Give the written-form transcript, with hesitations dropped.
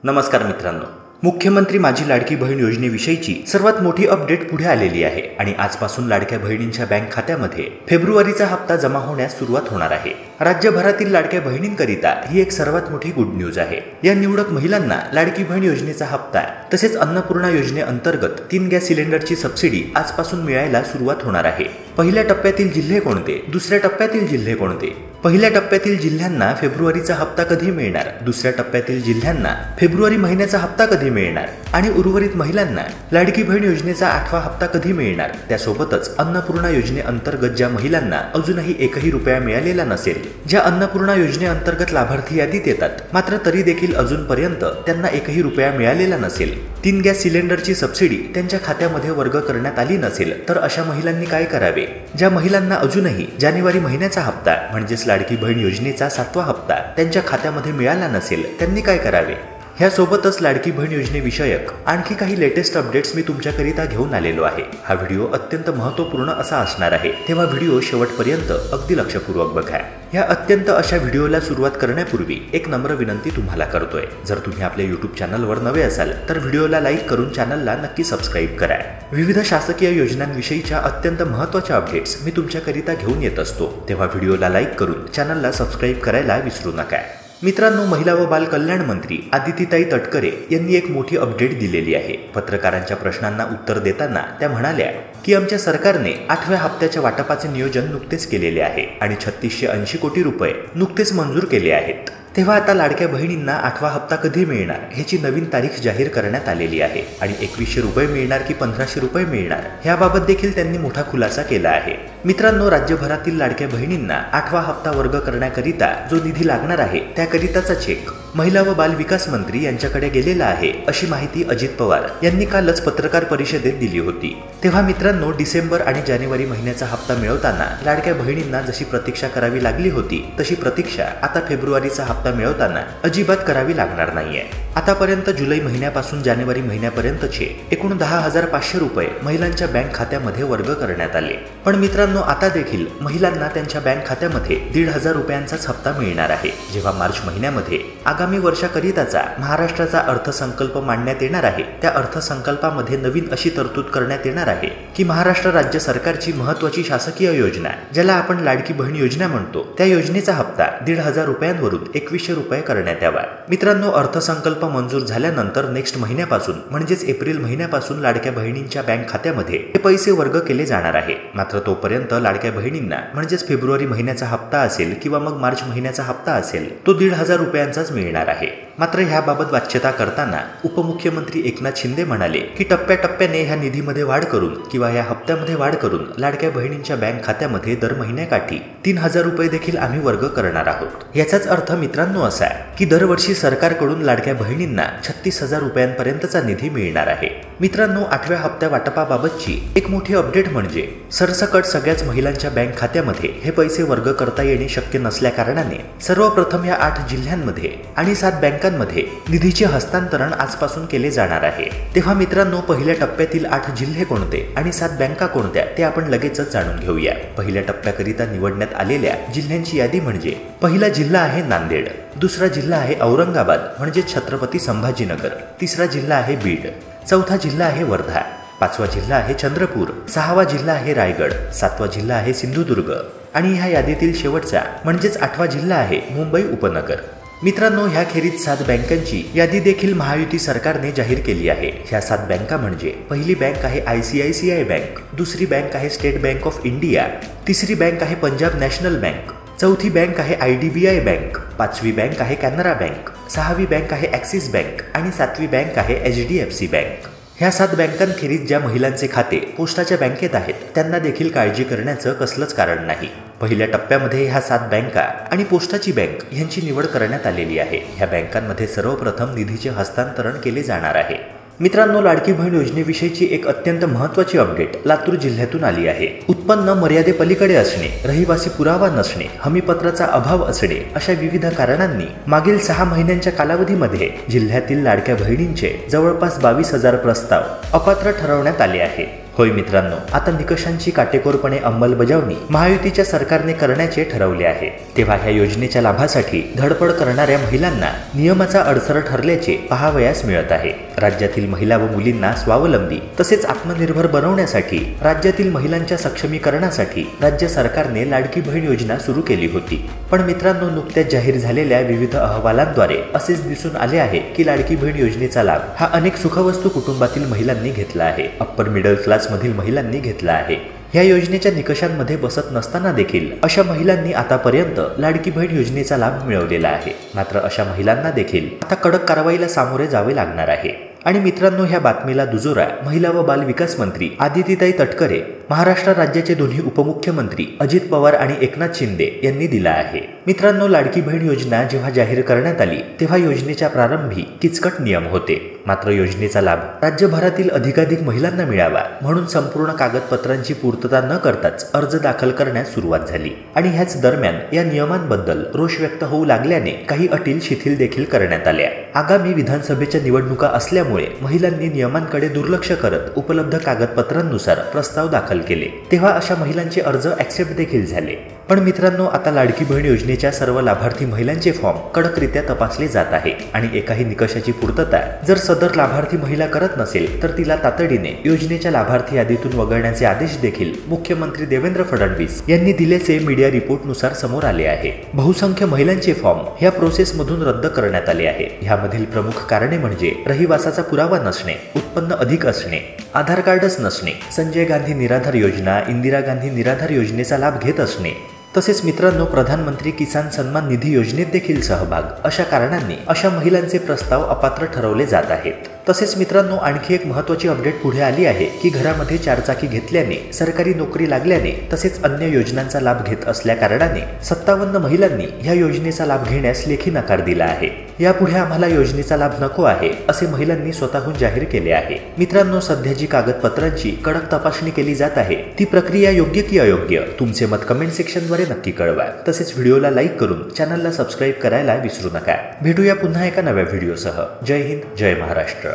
नमस्कार मित्रांनो, मुख्यमंत्री माझी लाडकी बहीण योजनेविषयीची सर्वात मोठी अपडेट पुढे आलेली आहे आणि आजपासून लाडक्या बहिणींच्या बँक खात्यामध्ये फेब्रुवारीचा हप्ता जमा होण्यास सुरुवात होणार आहे। राज्यभरातील लाडक्या बहिणींकरिता ही एक सर्वात मोठी गुड न्यूज आहे। या निवडक महिलांना लाडकी बहीण योजनेचा हप्ता तसेच अन्नपूर्णा योजनेअंतर्गत 3 गॅस सिलेंडरची सबसिडी आजपासून मिळायला सुरुवात होणार आहे। पहिल्या टप्प्यातील जिल्हे कोणते, दुसऱ्या टप्प्यातील जिल्हे कोणते? पहिल्या टप्प्यातील जिल्ह्यांना फेब्रुवारीचा हप्ता कधी मिळणार, दुसऱ्या टप्प्यातील जिल्ह्यांना फेब्रुवारी महिन्याचा हप्ता कधी मिळणार आणि उर्वरित महिलांना लाडकी बहीण योजनेचा 8वा हप्ता कधी मिळणार। त्यासोबतच अन्नपूर्णा योजनेअंतर्गत ज्या महिलांना अजूनही एकही रुपया मिळालेला नसेल, ज्या अन्नपूर्णा योजनेअंतर्गत लाभार्थी यादीत येतात मात्र तरी देखील अजूनपर्यंत त्यांना एकही रुपया मिळालेला नसेल, 3 गॅस सिलेंडरची सबसिडी त्यांच्या खात्यामध्ये वर्ग करण्यात आली नसेल, तर अशा महिलांनी काय करावे? ज्या महिलांना अजूनही जानेवारी महिन्याचा हप्ता म्हणजेच लाडकी बहीण योजनेचा 7वा हप्ता त्यांच्या खात्यामध्ये मिळाला नसेल, त्यांनी काय करावे? ह्यासोबतच लाडकी बहीण योजनेविषयक आणखी काही लेटेस्ट अपडेट्स मी तुमच्याकरिता घेऊन आलेलो आहे। हा व्हिडिओ अत्यंत महत्त्वपूर्ण असा असणार आहे, तेव्हा व्हिडिओ शेवटपर्यंत अगदी लक्षपूर्वक बघा। या अत्यंत अशा व्हिडिओला सुरुवात करण्यापूर्वी एक नम्र विनंती तुम्हाला करतोय, जर तुम्ही आपल्या YouTube चॅनलवर नवे असाल तर व्हिडिओला लाईक करून चॅनलला नक्की सबस्क्राईब करा। विविध शासकीय योजनांविषयीच्या अत्यंत महत्त्वाच्या अपडेट्स मी तुमच्याकरिता घेऊन येत असतो, तेव्हा व्हिडिओला लाईक करून चॅनलला सबस्क्राईब करायला विसरू नका। मित्रांनो, महिला व बाल कल्याण मंत्री आदितीताई तटकरे यांनी एक मोठी अपडेट दिलेली आहे। पत्रकारांच्या प्रश्नांना उत्तर देताना त्या म्हणाल्या की आमच्या सरकारने 8व्या हप्त्याच्या वाटपाचे नियोजन नुकतेच केलेले आहे आणि 3680 कोटी रुपये नुकतेच मंजूर केले आहेत। तेव्हा आता लाडक्या बहिणींना 8वा हप्ता कधी मिळणार ह्याची नवीन तारीख जाहीर करण्यात आलेली आहे आणि 2100 रुपये मिळणार की 1500 रुपये मिळणार ह्याबाबत देखील त्यांनी मोठा खुलासा केला आहे। मित्रांनो, राज्यभरातील लाडक्या बहिणींना 8वा हप्ता वर्ग करण्याकरिता जो निधी लागणार आहे त्याकरिताचा चेक महिला व बाल विकास मंत्री यांच्याकडे गेलेला आहे, अशी माहिती अजित पवार यांनी कालच पत्रकार परिषदेत दिली होती। तेव्हा मित्रांनो, डिसेंबर आणि जानेवारी महिन्याचा हप्ता मिळवताना लाडक्या बहिणींना जशी प्रतीक्षा करावी लागली होती तशी प्रतीक्षा आता फेब्रुवारीचा हप्ता मिळवताना अजिबात करावी लागणार नाहीये। आतापर्यंत जुलै महिन्यापासून जानेवारी महिन्यापर्यंतचे एकूण 10,500 रुपये महिलांच्या बँक खात्यामध्ये वर्ग करण्यात आले। पण मित्रांनो, आता देखील महिलांना त्यांच्या बँक खात्यामध्ये 1,500 रुपयांचाच हप्ता मिळणार आहे। जेव्हा मार्च महिन्यामध्ये आगामी वर्षाकरिताचा महाराष्ट्राचा अर्थसंकल्प मांडण्यात येणार आहे, त्या अर्थसंकल्पामध्ये नवीन अशी तरतूद करण्यात येणार आहे की महाराष्ट्र राज्य सरकारची महत्त्वाची शासकीय योजना, ज्याला आपण लाडकी बहीण योजना म्हणतो, त्या योजनेचा हप्ता 1,500 रुपयांवरून 2100 रुपये करण्यात यावा। मित्रांनो, अर्थसंकल्प मंजूर झाल्यानंतर नेक्स्ट महिन्यापासून म्हणजेच एप्रिल महिन्यापासून लाडक्या बहिणींच्या बँक खात्यामध्ये हे पैसे वर्ग केले जाणार आहे। मात्र तोपर्यंत लाडक्या बहिणींना म्हणजेच फेब्रुवारी महिन्याचा हप्ता असेल किंवा मग मार्च महिन्याचा हप्ता असेल तो 1,500 रुपयांचाच मिळणार आहे। मात्र ह्याबाबत वाच्यता करताना उपमुख्यमंत्री एकनाथ शिंदे म्हणाले की टप्प्याटप्प्याने ह्या निधीमध्ये वाढ करून किंवा या हप्त्यामध्ये वाढ करून लाडक्या बहिणींच्या बँक खात्यामध्ये दर महिन्याकाठी 3,000 रुपये देखील आम्ही वर्ग करणार आहोत। याचाच अर्थ मित्रांनो असा की दरवर्षी सरकारकडून लाडक्या बहिणींना 36,000 रुपयांपर्यंतचा निधी मिळणार आहे। मित्रांनो, 8व्या हप्त्या वाटपाबाबतची एक मोठी अपडेट म्हणजे सरसकट सगळ्याच महिलांच्या बँक खात्यामध्ये हे पैसे वर्ग करता येणे शक्य नसल्या कारणाने सर्वप्रथम या 8 जिल्ह्यांमध्ये आणि 7 बँकांमध्ये निधीचे हस्तांतरण आजपासून केले जाणार आहे। तेव्हा मित्रांनो, पहिल्या टप्प्यातील 8 जिल्हे कोणते आणि 7 बँका कोणत्या ते आपण लगेचच जाणून घेऊया। पहिल्या टप्प्याकरिता निवडण्यात आलेल्या जिल्ह्यांची यादी म्हणजे पहिला जिल्हा आहे नांदेड, दुसरा जिल्हा आहे औरंगाबाद म्हणजे छत्रपती संभाजीनगर, तिसरा जिल्हा आहे बीड, चौथा जिल्हा आहे वर्धा, 5वा जिल्हा आहे चंद्रपूर, 6वा जिल्हा आहे रायगड, 7वा जिल्हा आहे सिंधुदुर्ग आणि ह्या यादीतील शेवटचा म्हणजेच 8वा जिल्हा आहे मुंबई उपनगर। मित्रांनो, ह्याखेरीज 7 बँकांची यादी देखील महायुती सरकारने जाहीर केली आहे। ह्या 7 बँका म्हणजे पहिली बँक आहे ICICI बँक, दुसरी बँक आहे स्टेट बँक ऑफ इंडिया, तिसरी बँक आहे पंजाब नॅशनल बँक, चौथी बँक आहे IDBI बँक, 5वी बँक आहे कॅनरा बँक, 6वी बँक आहे ॲक्सिस बँक आणि 7वी बँक आहे HDFC बँक। ह्या 7 बँकांखेरीज ज्या महिलांचे खाते पोस्टाच्या बँकेत आहेत त्यांना देखील काळजी करण्याचं कसलंच कारण नाही। पहिल्या टप्प्यामध्ये ह्या 7 बँका आणि पोस्टाची बँक यांची निवड करण्यात आलेली आहे। ह्या बँकांमध्ये सर्वप्रथम निधीचे हस्तांतरण केले जाणार आहे। मित्रांनो, लाडकी बहीण योजनेविषयीची एक अत्यंत महत्त्वाची अपडेट लातूर जिल्ह्यातून आली आहे। उत्पन्न मर्यादेपलीकडे असणे, रहिवासी पुरावा नसणे, हमीपत्राचा अभाव असणे अशा विविध कारणांनी मागील 6 महिन्यांच्या कालावधीमध्ये जिल्ह्यातील लाडक्या बहिणींचे जवळपास 22,000 प्रस्ताव अपात्र ठरवण्यात आले आहे। होय मित्रांनो, आता निकषांची काटेकोरपणे अंमलबजावणी महायुतीच्या सरकारने करण्याचे ठरवले आहे। तेव्हा ह्या योजनेच्या लाभासाठी धडपड करणाऱ्या महिलांना नियमाचा अडसर ठरल्याचे पाहावयास मिळत आहे। राज्यातील महिला व मुलींना स्वावलंबी तसेच आत्मनिर्भर बनवण्यासाठी राज्यातील महिलांच्या सक्षमीकरणासाठी राज्य सरकारने लाडकी बहीण योजना सुरू केली होती। पण मित्रांनो, नुकत्याच जाहीर झालेल्या विविध अहवालांद्वारे असेच दिसून आले आहे की लाडकी बहीण योजनेचा लाभ हा अनेक सुखवस्तू कुटुंबातील महिलांनी घेतला आहे, अप्पर मिडल क्लास मधील महिलांनी घेतला आहे। या योजनेच्या निकषांमध्ये बसत नसताना देखील अशा महिलांनी आतापर्यंत लाडकी बहीण योजनेचा लाभ मिळवलेला आहे। मात्र अशा महिलांना देखील आता कडक कारवाईला सामोरे जावे लागणार आहे। आणि मित्रांनो, ह्या बातमीला दुजोरा महिला व बाल विकास मंत्री आदितीताई तटकरे, महाराष्ट्र राज्याचे दोन्ही उपमुख्यमंत्री अजित पवार आणि एकनाथ शिंदे यांनी दिला आहे। मित्रांनो, लाडकी बहीण योजना जेव्हा जाहीर करण्यात आली तेव्हा योजनेच्या प्रारंभी किचकट नियम होते। मात्र योजनेचा लाभ राज्यभरातील अधिकाधिक महिलांना मिळावा म्हणून संपूर्ण कागदपत्रांची पूर्तता न करताच अर्ज दाखल करण्यास सुरुवात झाली। आणि ह्याच दरम्यान या नियमांबद्दल रोष व्यक्त होऊ लागल्याने काही अटी शिथिल देखील करण्यात आल्या। आगामी विधानसभेच्या निवडणुका असल्यामुळे महिलांनी नियमांकडे दुर्लक्ष करत उपलब्ध कागदपत्रांनुसार प्रस्ताव दाखल केले, तेव्हा अशा महिलांचे अर्ज ॲक्सेप्ट देखील झाले। पण मित्रांनो, आता लाडकी बहीण योजनेच्या सर्व लाभार्थी महिलांचे फॉर्म कडकरित्या तपासले जात आहे आणि एकाही निकषाची पूर्तता जर सदर लाभार्थी महिला करत नसेल तर तिला तातडीने योजनेच्या लाभार्थी यादीतून वगळण्याचे आदेश देखील मुख्यमंत्री देवेंद्र फडणवीस यांनी दिल्याचे मीडिया रिपोर्टनुसार समोर आले आहे। बहुसंख्य महिलांचे फॉर्म ह्या प्रोसेसमधून रद्द करण्यात आले आहे। ह्यामधील प्रमुख कारणे म्हणजे रहिवासाचा पुरावा नसणे, उत्पन्न अधिक असणे, आधार कार्डच नसणे, संजय गांधी निराधार योजना, इंदिरा गांधी निराधार योजनेचा लाभ घेत असणे, तसेच मित्रांनो प्रधानमंत्री किसान सन्मान निधी योजनेत देखील सहभाग, अशा कारणांनी अशा महिलांचे प्रस्ताव अपात्र ठरवले जात आहेत। तसेच मित्रांनो, आणखी एक महत्त्वाची अपडेट पुढे आली आहे की घरामध्ये चारचाकी घेतल्याने, सरकारी नोकरी लागल्याने तसेच अन्य योजनांचा लाभ घेत असल्या कारणाने 57 महिलांनी ह्या योजनेचा लाभ घेण्यास लेखी नकार दिला आहे। यापुढे आम्हाला योजनेचा लाभ नको आहे असे महिलांनी स्वतःहून जाहीर केले आहे। मित्रांनो, सध्या जी कागदपत्रांची कडक तपासणी केली जात आहे ती प्रक्रिया योग्य की अयोग्य, तुमचे मत कमेंट सेक्शनद्वारे नक्की कळवा। तसेच व्हिडिओला लाईक करून चॅनलला सबस्क्राईब करायला विसरू नका। भेटूया पुन्हा एका नव्या व्हिडिओसह। जय हिंद, जय महाराष्ट्र।